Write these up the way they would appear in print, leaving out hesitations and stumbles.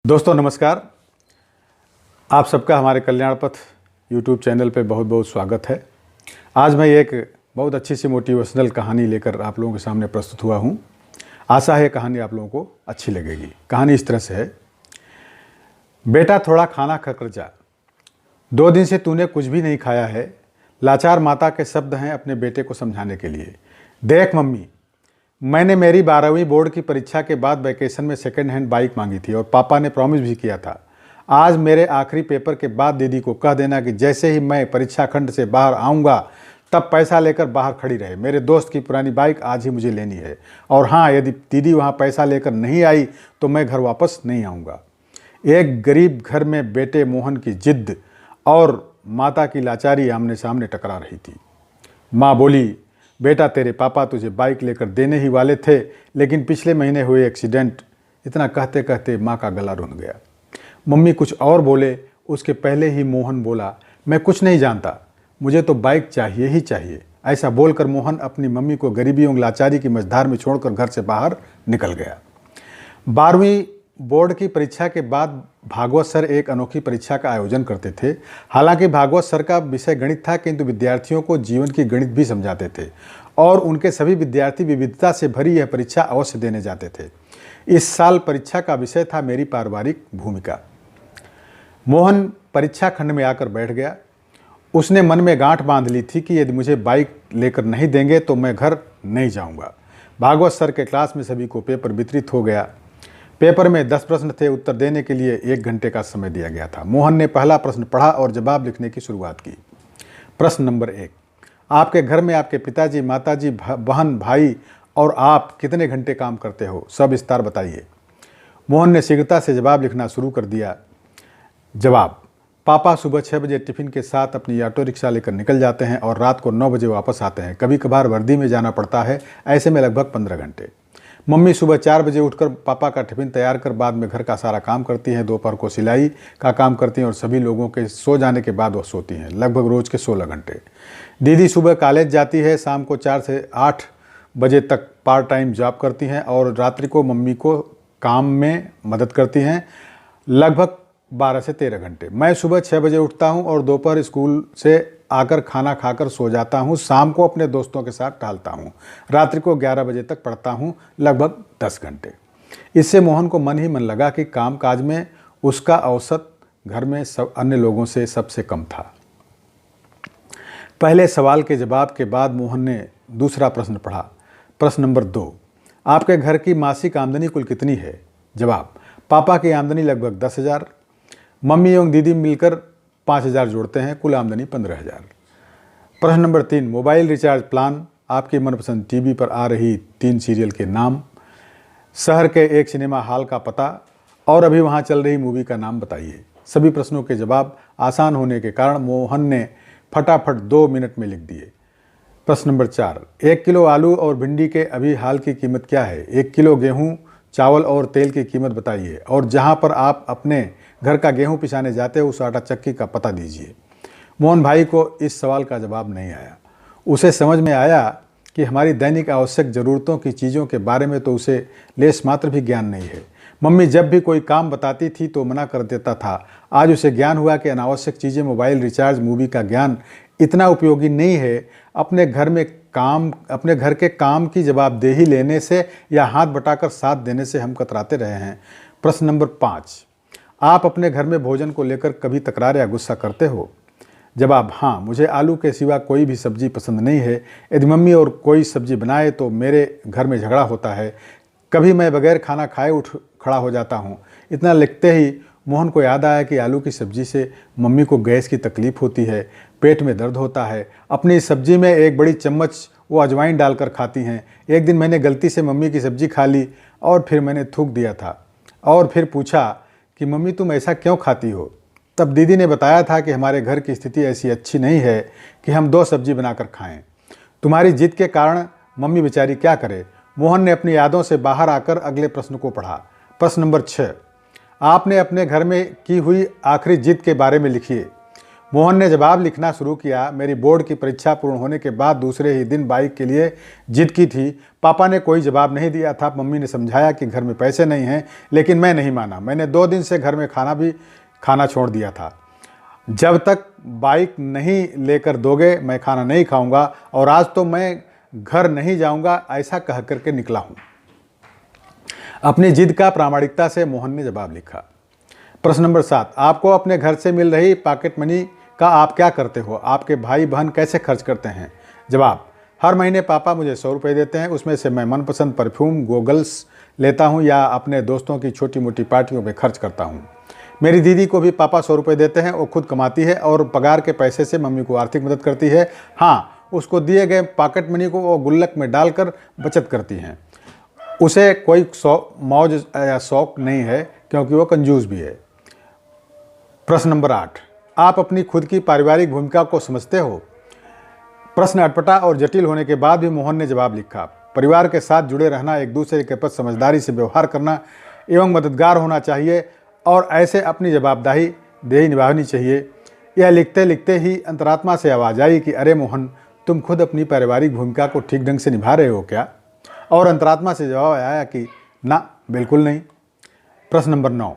दोस्तों नमस्कार। आप सबका हमारे कल्याण पथ यूट्यूब चैनल पे बहुत बहुत स्वागत है। आज मैं एक बहुत अच्छी सी मोटिवेशनल कहानी लेकर आप लोगों के सामने प्रस्तुत हुआ हूँ। आशा है कहानी आप लोगों को अच्छी लगेगी। कहानी इस तरह से है। बेटा थोड़ा खाना खाकर जा, 2 दिन से तूने कुछ भी नहीं खाया है। लाचार माता के शब्द हैं अपने बेटे को समझाने के लिए। देख मम्मी, मैंने मेरी 12वीं बोर्ड की परीक्षा के बाद वैकेशन में सेकंड हैंड बाइक मांगी थी और पापा ने प्रॉमिस भी किया था। आज मेरे आखिरी पेपर के बाद दीदी को कह देना कि जैसे ही मैं परीक्षा खंड से बाहर आऊँगा तब पैसा लेकर बाहर खड़ी रहे। मेरे दोस्त की पुरानी बाइक आज ही मुझे लेनी है। और हाँ, यदि दीदी वहाँ पैसा लेकर नहीं आई तो मैं घर वापस नहीं आऊँगा। एक गरीब घर में बेटे मोहन की जिद्द और माता की लाचारी आमने सामने टकरा रही थी। माँ बोली, बेटा तेरे पापा तुझे बाइक लेकर देने ही वाले थे, लेकिन पिछले महीने हुए एक्सीडेंट। इतना कहते कहते माँ का गला रुंध गया। मम्मी कुछ और बोले, उसके पहले ही मोहन बोला, मैं कुछ नहीं जानता, मुझे तो बाइक चाहिए ही चाहिए। ऐसा बोलकर मोहन अपनी मम्मी को गरीबी और लाचारी की मझधार में छोड़कर घर से बाहर निकल गया। 12वीं बोर्ड की परीक्षा के बाद भागवत सर एक अनोखी परीक्षा का आयोजन करते थे। हालांकि भागवत सर का विषय गणित था, किंतु विद्यार्थियों को जीवन की गणित भी समझाते थे और उनके सभी विद्यार्थी विविधता से भरी यह परीक्षा अवश्य देने जाते थे। इस साल परीक्षा का विषय था मेरी पारिवारिक भूमिका। मोहन परीक्षा खंड में आकर बैठ गया। उसने मन में गांठ बांध ली थी कि यदि मुझे बाइक लेकर नहीं देंगे तो मैं घर नहीं जाऊँगा। भागवत सर के क्लास में सभी को पेपर वितरित हो गया। पेपर में 10 प्रश्न थे। उत्तर देने के लिए 1 घंटे का समय दिया गया था। मोहन ने पहला प्रश्न पढ़ा और जवाब लिखने की शुरुआत की। प्रश्न नंबर 1, आपके घर में आपके पिताजी, माताजी, बहन, भाई और आप कितने घंटे काम करते हो? सविस्तार बताइए। मोहन ने शीघ्रता से जवाब लिखना शुरू कर दिया। जवाब, पापा सुबह 6 बजे टिफिन के साथ अपनी ऑटो रिक्शा लेकर निकल जाते हैं और रात को 9 बजे वापस आते हैं। कभी कभार वर्दी में जाना पड़ता है, ऐसे में लगभग 15 घंटे। मम्मी सुबह 4 बजे उठकर पापा का टिफिन तैयार कर बाद में घर का सारा काम करती हैं। दोपहर को सिलाई का काम करती हैं और सभी लोगों के सो जाने के बाद वह सोती हैं, लगभग रोज के 16 घंटे। दीदी सुबह कॉलेज जाती है, शाम को 4 से 8 बजे तक पार्ट टाइम जॉब करती हैं और रात्रि को मम्मी को काम में मदद करती हैं, लगभग 12 से 13 घंटे। मैं सुबह 6 बजे उठता हूँ और दोपहर स्कूल से आकर खाना खाकर सो जाता हूँ। शाम को अपने दोस्तों के साथ टहलता हूँ। रात्रि को 11 बजे तक पढ़ता हूँ, लगभग 10 घंटे। इससे मोहन को मन ही मन लगा कि कामकाज में उसका औसत घर में सब अन्य लोगों से सबसे कम था। पहले सवाल के जवाब के बाद मोहन ने दूसरा प्रश्न पढ़ा। प्रश्न नंबर 2, आपके घर की मासिक आमदनी कुल कितनी है? जवाब, पापा की आमदनी लगभग 10,000, मम्मी एवं दीदी मिलकर 5,000 जोड़ते हैं, कुल आमदनी 15,000। प्रश्न नंबर 3, मोबाइल रिचार्ज प्लान, आपकी मनपसंद टीवी पर आ रही 3 सीरियल के नाम, शहर के एक सिनेमा हॉल का पता और अभी वहां चल रही मूवी का नाम बताइए। सभी प्रश्नों के जवाब आसान होने के कारण मोहन ने फटाफट 2 मिनट में लिख दिए। प्रश्न नंबर 4, 1 किलो आलू और भिंडी के अभी हाल की कीमत क्या है? 1 किलो गेहूँ, चावल और तेल की कीमत बताइए और जहाँ पर आप अपने घर का गेहूं पिसाने जाते हो उस आटा चक्की का पता दीजिए। मोहन भाई को इस सवाल का जवाब नहीं आया। उसे समझ में आया कि हमारी दैनिक आवश्यक ज़रूरतों की चीज़ों के बारे में तो उसे लेस मात्र भी ज्ञान नहीं है। मम्मी जब भी कोई काम बताती थी तो मना कर देता था। आज उसे ज्ञान हुआ कि अनावश्यक चीज़ें, मोबाइल रिचार्ज, मूवी का ज्ञान इतना उपयोगी नहीं है। अपने घर के काम की जवाबदेही लेने से या हाथ बटाकर साथ देने से हम कतराते रहे हैं। प्रश्न नंबर 5, आप अपने घर में भोजन को लेकर कभी तकरार या गुस्सा करते हो? जवाब, हाँ, मुझे आलू के सिवा कोई भी सब्जी पसंद नहीं है। यदि मम्मी और कोई सब्जी बनाए तो मेरे घर में झगड़ा होता है। कभी मैं बगैर खाना खाए उठ खड़ा हो जाता हूँ। इतना लिखते ही मोहन को याद आया कि आलू की सब्जी से मम्मी को गैस की तकलीफ होती है, पेट में दर्द होता है। अपनी सब्जी में एक बड़ी चम्मच वो अजवाइन डालकर खाती हैं। एक दिन मैंने गलती से मम्मी की सब्जी खा ली और फिर मैंने थूक दिया था और फिर पूछा कि मम्मी तुम ऐसा क्यों खाती हो? तब दीदी ने बताया था कि हमारे घर की स्थिति ऐसी अच्छी नहीं है कि हम 2 सब्जी बनाकर खाएं। तुम्हारी जिद के कारण मम्मी बेचारी क्या करे। मोहन ने अपनी यादों से बाहर आकर अगले प्रश्न को पढ़ा। प्रश्न नंबर 6, आपने अपने घर में की हुई आखिरी जिद के बारे में लिखिए। मोहन ने जवाब लिखना शुरू किया। मेरी बोर्ड की परीक्षा पूर्ण होने के बाद दूसरे ही दिन बाइक के लिए जिद की थी। पापा ने कोई जवाब नहीं दिया था। मम्मी ने समझाया कि घर में पैसे नहीं हैं, लेकिन मैं नहीं माना। मैंने 2 दिन से घर में खाना छोड़ दिया था। जब तक बाइक नहीं लेकर दोगे मैं खाना नहीं खाऊंगा, और आज तो मैं घर नहीं जाऊंगा, ऐसा कह करके निकला हूं। अपनी जिद का प्रामाणिकता से मोहन ने जवाब लिखा। प्रश्न नंबर 7, आपको अपने घर से मिल रही पॉकेट मनी का आप क्या करते हो? आपके भाई बहन कैसे खर्च करते हैं? जवाब, हर महीने पापा मुझे 100 रुपये देते हैं। उसमें से मैं मनपसंद परफ्यूम, गॉगल्स लेता हूं या अपने दोस्तों की छोटी मोटी पार्टियों में खर्च करता हूं। मेरी दीदी को भी पापा 100 रुपये देते हैं। वो खुद कमाती है और पगार के पैसे से मम्मी को आर्थिक मदद करती है। हाँ, उसको दिए गए पॉकेट मनी को वो गुल्लक में डालकर बचत करती हैं। उसे कोई मौज या शौक नहीं है, क्योंकि वो कंजूस भी है। प्रश्न नंबर 8, आप अपनी खुद की पारिवारिक भूमिका को समझते हो? प्रश्न अटपटा और जटिल होने के बाद भी मोहन ने जवाब लिखा। परिवार के साथ जुड़े रहना, एक दूसरे के प्रति समझदारी से व्यवहार करना एवं मददगार होना चाहिए और ऐसे अपनी जवाबदेही निभानी चाहिए। यह लिखते लिखते ही अंतरात्मा से आवाज़ आई कि अरे मोहन, तुम खुद अपनी पारिवारिक भूमिका को ठीक ढंग से निभा रहे हो क्या? और अंतरात्मा से जवाब आया कि ना, बिल्कुल नहीं। प्रश्न नंबर 9,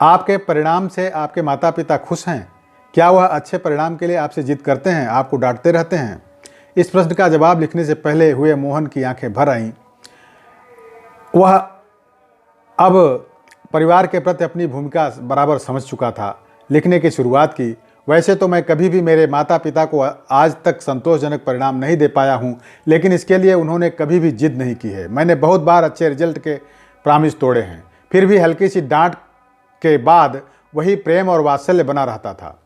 आपके परिणाम से आपके माता पिता खुश हैं? क्या वह अच्छे परिणाम के लिए आपसे जिद करते हैं, आपको डांटते रहते हैं? इस प्रश्न का जवाब लिखने से पहले हुए मोहन की आंखें भर आईं। वह अब परिवार के प्रति अपनी भूमिका बराबर समझ चुका था। लिखने की शुरुआत की। वैसे तो मैं कभी भी मेरे माता पिता को आज तक संतोषजनक परिणाम नहीं दे पाया हूँ, लेकिन इसके लिए उन्होंने कभी भी जिद नहीं की है। मैंने बहुत बार अच्छे रिजल्ट के प्रॉमिस तोड़े हैं, फिर भी हल्की सी डांट के बाद वही प्रेम और वात्सल्य बना रहता था।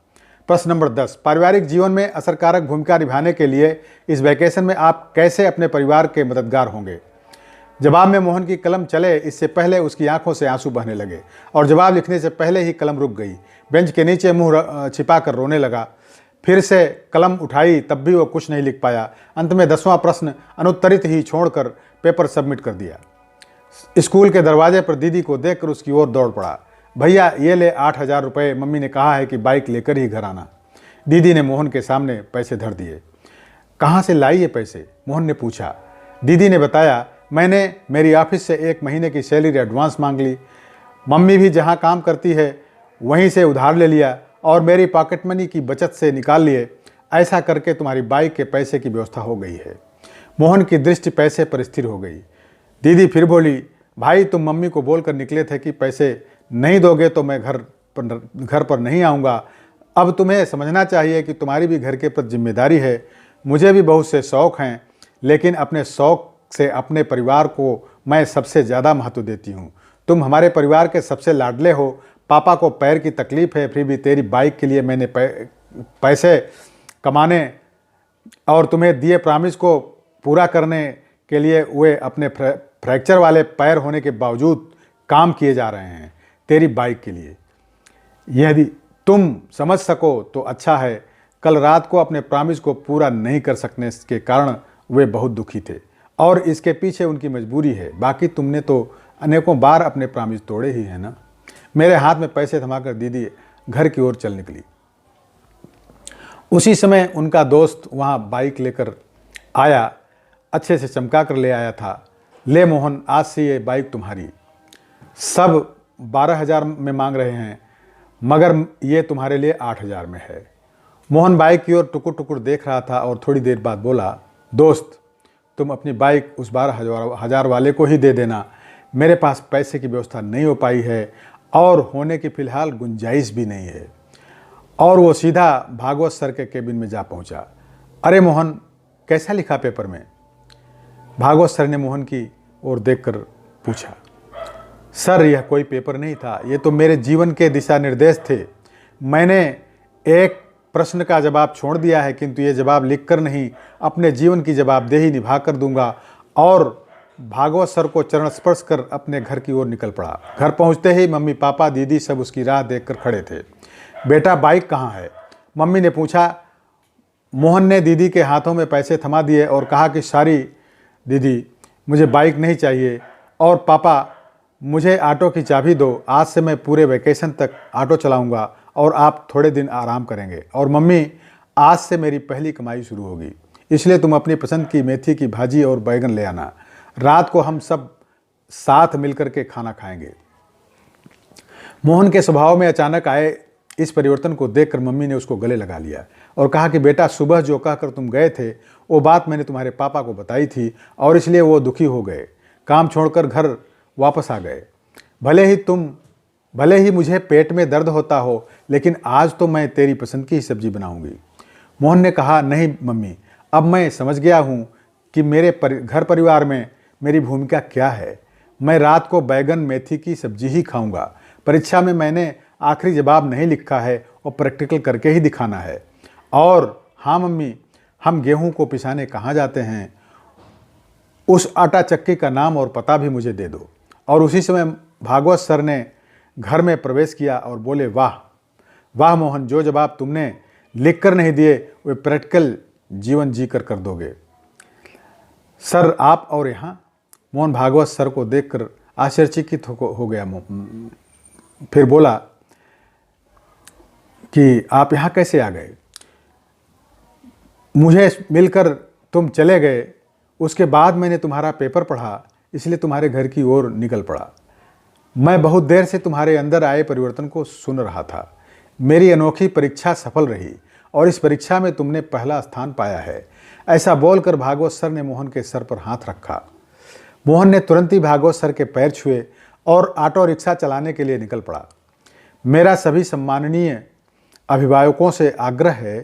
प्रश्न नंबर 10, पारिवारिक जीवन में असरकारक भूमिका निभाने के लिए इस वैकेशन में आप कैसे अपने परिवार के मददगार होंगे? जवाब में मोहन की कलम चले इससे पहले उसकी आंखों से आंसू बहने लगे और जवाब लिखने से पहले ही कलम रुक गई। बेंच के नीचे मुंह छिपाकर रोने लगा। फिर से कलम उठाई, तब भी वो कुछ नहीं लिख पाया। अंत में 10वां प्रश्न अनुत्तरित ही छोड़कर पेपर सबमिट कर दिया। स्कूल के दरवाजे पर दीदी को देखकर उसकी ओर दौड़ पड़ा। भैया, ये ले 8,000 रुपये, मम्मी ने कहा है कि बाइक लेकर ही घर आना। दीदी ने मोहन के सामने पैसे धर दिए। कहाँ से लाई ये पैसे? मोहन ने पूछा। दीदी ने बताया, मैंने मेरी ऑफिस से 1 महीने की सैलरी एडवांस मांग ली। मम्मी भी जहाँ काम करती है वहीं से उधार ले लिया और मेरी पॉकेट मनी की बचत से निकाल लिए। ऐसा करके तुम्हारी बाइक के पैसे की व्यवस्था हो गई है। मोहन की दृष्टि पैसे पर स्थिर हो गई। दीदी फिर बोली, भाई, तुम मम्मी को बोलकर निकले थे कि पैसे नहीं दोगे तो मैं घर पर नहीं आऊँगा। अब तुम्हें समझना चाहिए कि तुम्हारी भी घर के प्रति जिम्मेदारी है। मुझे भी बहुत से शौक़ हैं, लेकिन अपने शौक़ से अपने परिवार को मैं सबसे ज़्यादा महत्व देती हूँ। तुम हमारे परिवार के सबसे लाडले हो। पापा को पैर की तकलीफ़ है, फिर भी तेरी बाइक के लिए मैंने पैसे कमाने और तुम्हें दिए प्रॉमिस को पूरा करने के लिए वे अपने फ्रैक्चर वाले पैर होने के बावजूद काम किए जा रहे हैं तेरी बाइक के लिए। यदि तुम समझ सको तो अच्छा है। कल रात को अपने प्रॉमिस को पूरा नहीं कर सकने के कारण वे बहुत दुखी थे और इसके पीछे उनकी मजबूरी है। बाकी तुमने तो अनेकों बार अपने प्रॉमिस तोड़े ही हैं ना। मेरे हाथ में पैसे थमाकर दीदी घर की ओर चल निकली। उसी समय उनका दोस्त वहाँ बाइक लेकर आया, अच्छे से चमका कर ले आया था। ले मोहन, आज से ये बाइक तुम्हारी। सब 12,000 में मांग रहे हैं, मगर ये तुम्हारे लिए 8,000 में है। मोहन बाइक की ओर टुकुर टुकुर देख रहा था और थोड़ी देर बाद बोला, दोस्त, तुम अपनी बाइक उस 12,000 वाले को ही दे देना। मेरे पास पैसे की व्यवस्था नहीं हो पाई है और होने की फ़िलहाल गुंजाइश भी नहीं है। और वो सीधा भागवत सर के केबिन में जा पहुंचा। अरे मोहन, कैसा लिखा पेपर में? भागवत सर ने मोहन की ओर देखकर पूछा। सर, यह कोई पेपर नहीं था, ये तो मेरे जीवन के दिशा निर्देश थे। मैंने एक प्रश्न का जवाब छोड़ दिया है, किंतु ये जवाब लिखकर नहीं, अपने जीवन की जवाबदेही निभा कर दूंगा। और भागवत सर को चरण स्पर्श कर अपने घर की ओर निकल पड़ा। घर पहुंचते ही मम्मी, पापा, दीदी सब उसकी राह देखकर खड़े थे। बेटा, बाइक कहाँ है? मम्मी ने पूछा। मोहन ने दीदी के हाथों में पैसे थमा दिए और कहा कि सॉरी दीदी, मुझे बाइक नहीं चाहिए। और पापा, मुझे ऑटो की चाबी दो। आज से मैं पूरे वैकेशन तक ऑटो चलाऊंगा और आप थोड़े दिन आराम करेंगे। और मम्मी, आज से मेरी पहली कमाई शुरू होगी, इसलिए तुम अपनी पसंद की मेथी की भाजी और बैगन ले आना। रात को हम सब साथ मिलकर के खाना खाएंगे। मोहन के स्वभाव में अचानक आए इस परिवर्तन को देखकर मम्मी ने उसको गले लगा लिया और कहा कि बेटा, सुबह जो कहकर तुम गए थे वो बात मैंने तुम्हारे पापा को बताई थी और इसलिए वो दुखी हो गए, काम छोड़कर घर वापस आ गए। भले ही मुझे पेट में दर्द होता हो, लेकिन आज तो मैं तेरी पसंद की ही सब्जी बनाऊंगी। मोहन ने कहा, नहीं मम्मी, अब मैं समझ गया हूँ कि मेरे घर परिवार में मेरी भूमिका क्या है। मैं रात को बैगन मेथी की सब्जी ही खाऊंगा। परीक्षा में मैंने आखिरी जवाब नहीं लिखा है और प्रैक्टिकल करके ही दिखाना है। और हाँ मम्मी, हम गेहूं को पिसाने कहाँ जाते हैं, उस आटा चक्की का नाम और पता भी मुझे दे दो। और उसी समय भागवत सर ने घर में प्रवेश किया और बोले, वाह वाह मोहन, जो जवाब तुमने लिख कर नहीं दिए वे प्रैक्टिकल जीवन जी कर दोगे। सर आप और यहाँ? मोहन भागवत सर को देखकर आश्चर्यचकित हो गया। फिर बोला कि आप यहाँ कैसे आ गए? मुझे मिलकर तुम चले गए, उसके बाद मैंने तुम्हारा पेपर पढ़ा, इसलिए तुम्हारे घर की ओर निकल पड़ा। मैं बहुत देर से तुम्हारे अंदर आए परिवर्तन को सुन रहा था। मेरी अनोखी परीक्षा सफल रही और इस परीक्षा में तुमने पहला स्थान पाया है। ऐसा बोलकर भागवत सर ने मोहन के सर पर हाथ रखा। मोहन ने तुरंत ही भागवत सर के पैर छुए और ऑटो रिक्शा चलाने के लिए निकल पड़ा। मेरा सभी सम्माननीय अभिभावकों से आग्रह है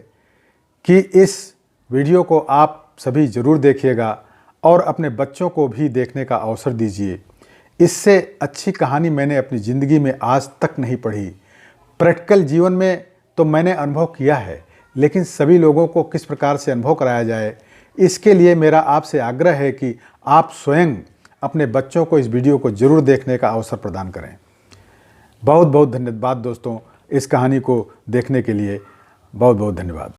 कि इस वीडियो को आप सभी ज़रूर देखिएगा और अपने बच्चों को भी देखने का अवसर दीजिए। इससे अच्छी कहानी मैंने अपनी ज़िंदगी में आज तक नहीं पढ़ी। प्रैक्टिकल जीवन में तो मैंने अनुभव किया है, लेकिन सभी लोगों को किस प्रकार से अनुभव कराया जाए, इसके लिए मेरा आपसे आग्रह है कि आप स्वयं अपने बच्चों को इस वीडियो को ज़रूर देखने का अवसर प्रदान करें। बहुत बहुत धन्यवाद दोस्तों, इस कहानी को देखने के लिए बहुत बहुत धन्यवाद।